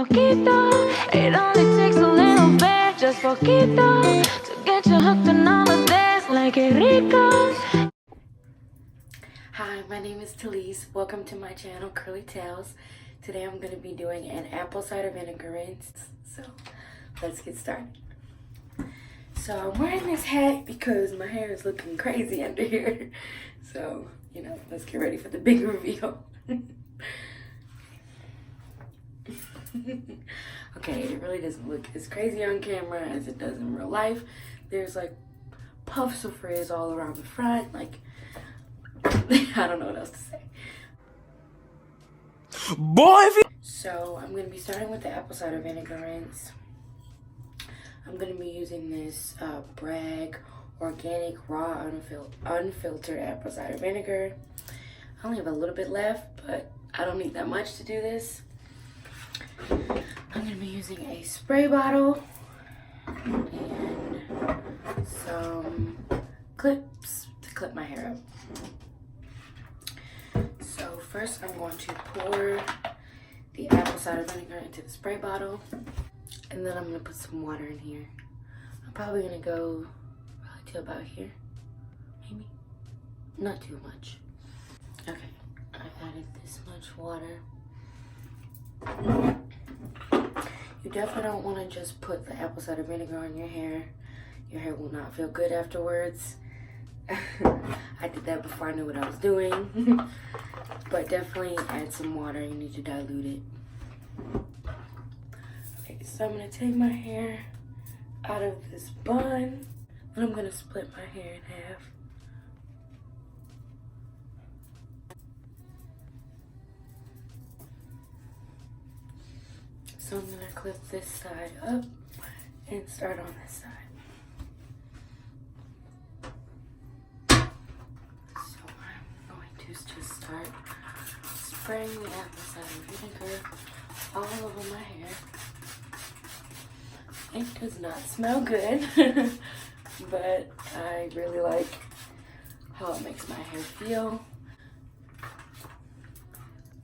poquito. It only takes a little bit, just poquito, to get you hooked on all of this, like que rico. Hi, my name is Talise. Welcome to my channel, Curly Tails. Today I'm going to be doing an apple cider vinegar rinse. So let's get started. So I'm wearing this hat because my hair is looking crazy under here. So, you know, let's get ready for the big reveal. Okay, it really doesn't look as crazy on camera as it does in real life. There's like puffs of frizz all around the front. Like, I don't know what else to say. Boy, So I'm going to be starting with the apple cider vinegar rinse. I'm going to be using this Bragg organic raw unfiltered apple cider vinegar. I only have a little bit left, but I don't need that much to do this. I'm going to be using a spray bottle and some clips to clip my hair up. So first I'm going to pour the apple cider vinegar into the spray bottle, and then I'm going to put some water in here. I'm probably going to go to about here, maybe, not too much. Okay, I added this much water. You definitely don't want to just put the apple cider vinegar on your hair. Your hair will not feel good afterwards. I did that before I knew what I was doing. But definitely add some water. You need to dilute it. Okay, so I'm going to take my hair out of this bun, and I'm going to split my hair in half. So I'm going to clip this side up and start on this side. So I'm going to just start spraying the apple cider vinegar all over my hair. It does not smell good, but I really like how it makes my hair feel.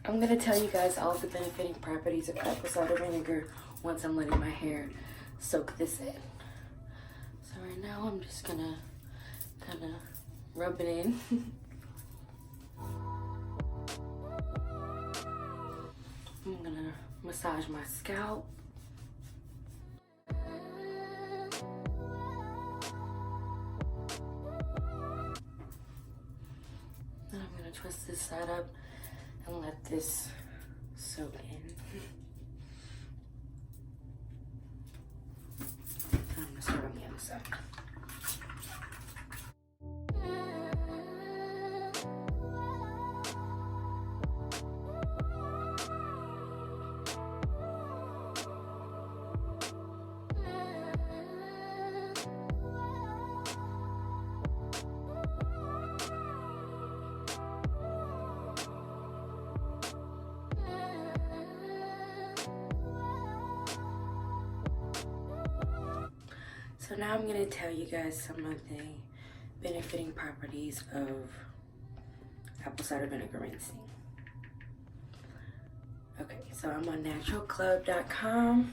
I'm going to tell you guys all the benefiting properties of apple cider vinegar once I'm letting my hair soak this in. So right now I'm just going to kind of rub it in. I'm going to massage my scalp. Then I'm going to twist this side up and let this soak in. And I'm going to start on the other side. So now I'm going to tell you guys some of the benefiting properties of apple cider vinegar rinsing. Okay, so I'm on naturalclub.com,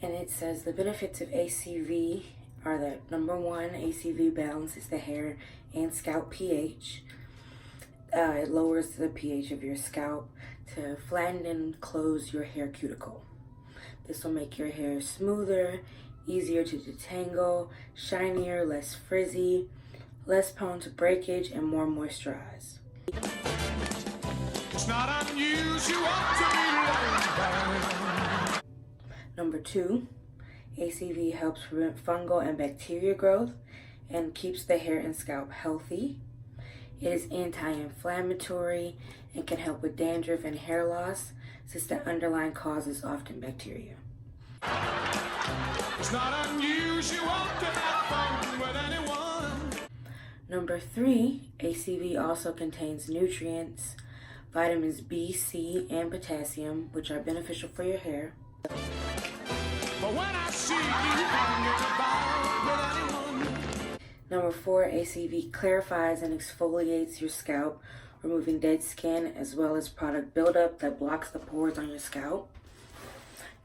and it says the benefits of ACV are that number one, ACV balances the hair and scalp pH. It lowers the pH of your scalp to flatten and close your hair cuticle. This will make your hair smoother, easier to detangle, shinier, less frizzy, less prone to breakage, and more moisturized. it's not unusual to be loved. Number two, ACV helps prevent fungal and bacteria growth and keeps the hair and scalp healthy. It is anti-inflammatory and can help with dandruff and hair loss, since the underlying cause is often bacteria. It's not unusual to have fun with anyone. Number three, ACV also contains nutrients, vitamins B, C, and potassium, which are beneficial for your hair. But when I see you hanging about with anyone. Number four, ACV clarifies and exfoliates your scalp, removing dead skin as well as product buildup that blocks the pores on your scalp.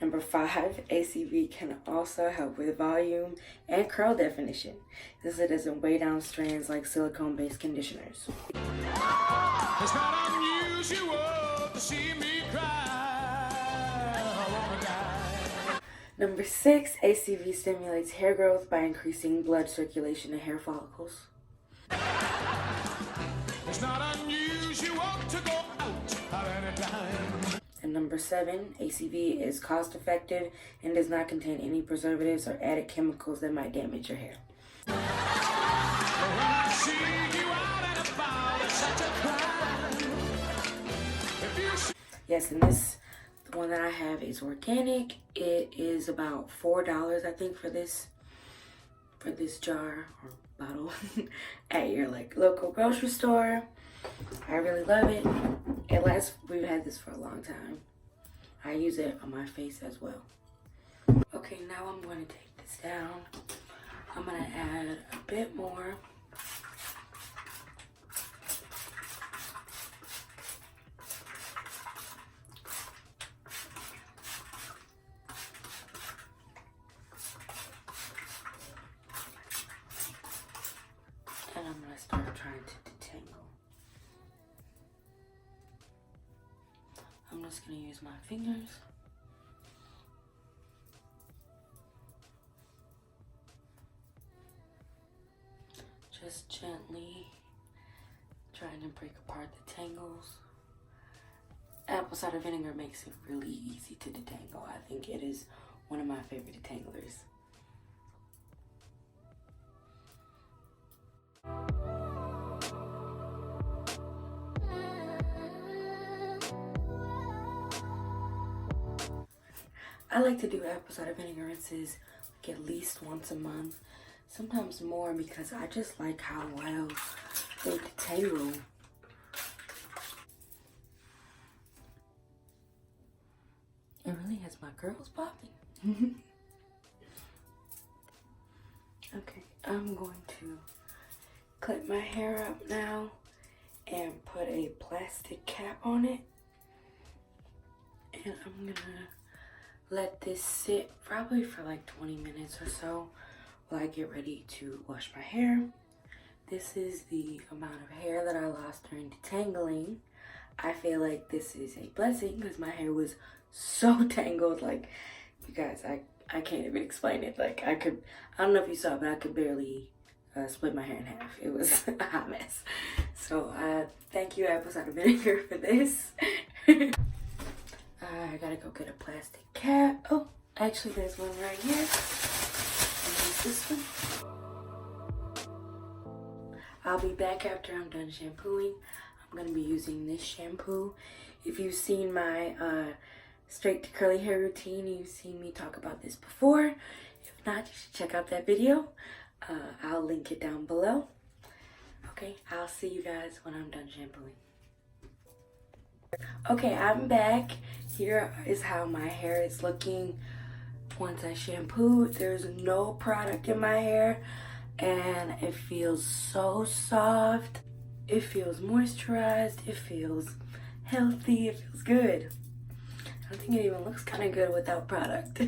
Number 5, ACV can also help with volume and curl definition, since it doesn't weigh down strands like silicone-based conditioners. It's not unusual to see me cry. I wanna die. Number 6, ACV stimulates hair growth by increasing blood circulation to hair follicles. It's not unusual to go out at any time. And number 7, ACV is cost effective and does not contain any preservatives or added chemicals that might damage your hair. When I see you out and about, it's such a crime. If you see Yes, and the one that I have is organic. It is about $4, I think, for this jar or bottle at your local grocery store. I really love it. We've had this for a long time. I use it on my face as well. Okay, now I'm going to take this down. I'm going to add a bit more. And I'm going to start trying to detangle. I'm just going to use my fingers. Just gently trying to break apart the tangles. Apple cider vinegar makes it really easy to detangle. I think it is one of my favorite detanglers. I like to do apple cider vinegar rinses like at least once a month, sometimes more, because I just like how well they detangle. It really has my curls popping. Okay, I'm going to clip my hair up now and put a plastic cap on it. And I'm gonna let this sit probably for like 20 minutes or so while I get ready to wash my hair. This is the amount of hair that I lost during detangling. I feel like this is a blessing because my hair was so tangled. Like, you guys, I can't even explain it. Like, I don't know if you saw, but I could barely split my hair in half. It was a hot mess. So thank you, apple cider vinegar, for this. I gotta go get a plastic cap. Oh, actually there's one right here. Use this one. I'll be back after I'm done shampooing. I'm gonna be using this shampoo. If you've seen my straight to curly hair routine, you've seen me talk about this before. If not, you should check out that video. I'll link it down below. Okay, I'll see you guys when I'm done shampooing. Okay, I'm back. Here is how my hair is looking once I shampoo. There's no product in my hair and it feels so soft. It feels moisturized. It feels healthy. It feels good. I think it even looks kind of good without product.